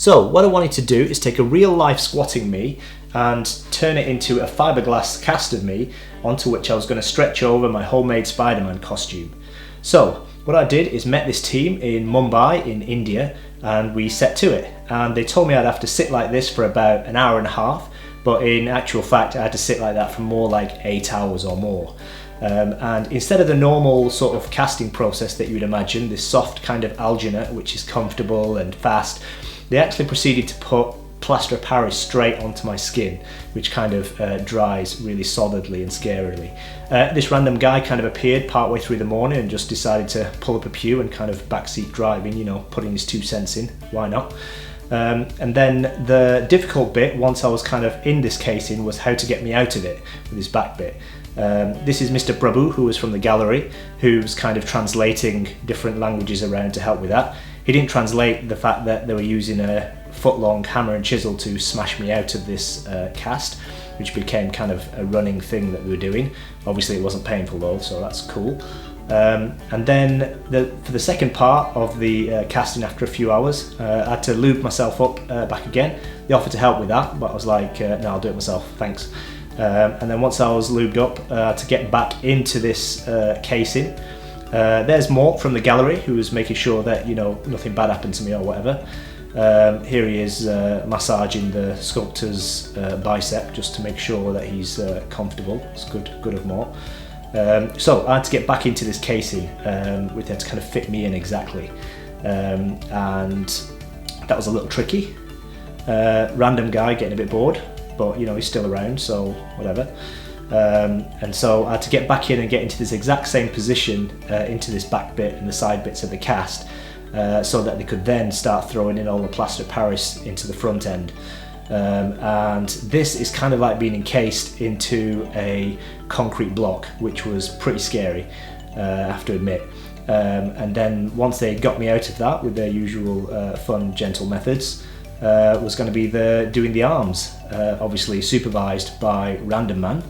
So what I wanted to do is take a real life squatting me and turn it into a fiberglass cast of me, onto which I was going to stretch over my homemade Spider-Man costume. So what I did is met this team in Mumbai in India, and we set to it, and they told me I'd have to sit like this for about an hour and a half, but in actual fact I had to sit like that for more like 8 hours or more. And instead of the normal sort of casting process that you would imagine, this soft kind of alginate which is comfortable and fast, they actually proceeded to put plaster of Paris straight onto my skin, which kind of dries really solidly and scarily. This random guy kind of appeared partway through the morning and just decided to pull up a pew and kind of backseat driving, you know, putting his 2 cents in, why not? And then the difficult bit, once I was kind of in this casing, was how to get me out of it with this back bit. This is Mr. Prabhu, who was from the gallery, who's kind of translating different languages around to help with that. He didn't translate the fact that they were using a foot-long hammer and chisel to smash me out of this cast, which became kind of a running thing that we were doing. Obviously it wasn't painful though, so that's cool. And then for the second part of the casting, after a few hours, I had to lube myself up back again. They offered to help with that, but I was like, no, I'll do it myself, thanks. And then once I was lubed up, to get back into this casing, there's Mort from the gallery, who was making sure that, you know, nothing bad happened to me or whatever. Here he is massaging the sculptor's bicep just to make sure that he's comfortable. It's good of Mort. So I had to get back into this casing, which had to kind of fit me in exactly, and that was a little tricky. Random guy getting a bit bored, but you know, he's still around, so whatever. And so I had to get back in and get into this exact same position, into this back bit and the side bits of the cast, so that they could then start throwing in all the plaster of Paris into the front end. And this is kind of like being encased into a concrete block, which was pretty scary, I have to admit. And then once they got me out of that with their usual fun, gentle methods, was going to be doing the arms, obviously supervised by Random Man.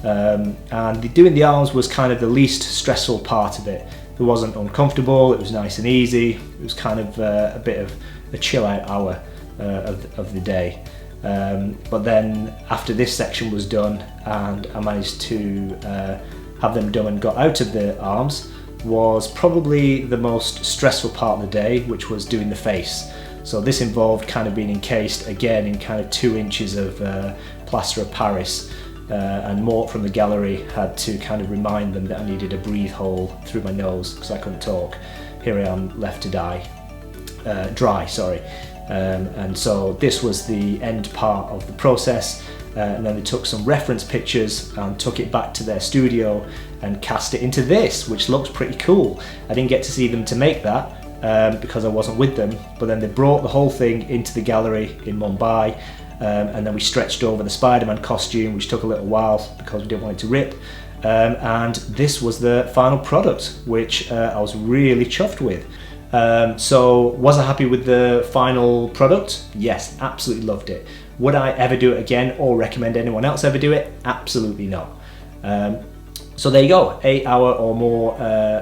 And doing the arms was kind of the least stressful part of it. It wasn't uncomfortable, it was nice and easy. It was kind of a bit of a chill out hour of the day. But then after this section was done and I managed to have them done and got out of the arms, was probably the most stressful part of the day, which was doing the face. So this involved kind of being encased again in kind of 2 inches of plaster of Paris, and Mort from the gallery had to kind of remind them that I needed a breathe hole through my nose because I couldn't talk. Here I am left to dry, sorry. And so this was the end part of the process, and then they took some reference pictures and took it back to their studio and cast it into this, which looks pretty cool. I didn't get to see them to make that because I wasn't with them, but then they brought the whole thing into the gallery in Mumbai, and then we stretched over the Spider-Man costume, which took a little while because we didn't want it to rip. And this was the final product, which I was really chuffed with. So was I happy with the final product? Yes, absolutely loved it. Would I ever do it again or recommend anyone else ever do it? Absolutely not. So there you go, 8 hour or more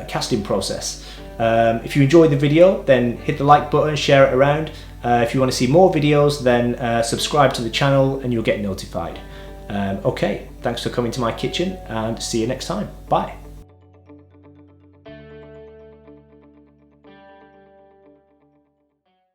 casting process. If you enjoyed the video, then hit the like button, share it around. If you want to see more videos, then subscribe to the channel and you'll get notified. Okay, thanks for coming to my kitchen and see you next time. Bye.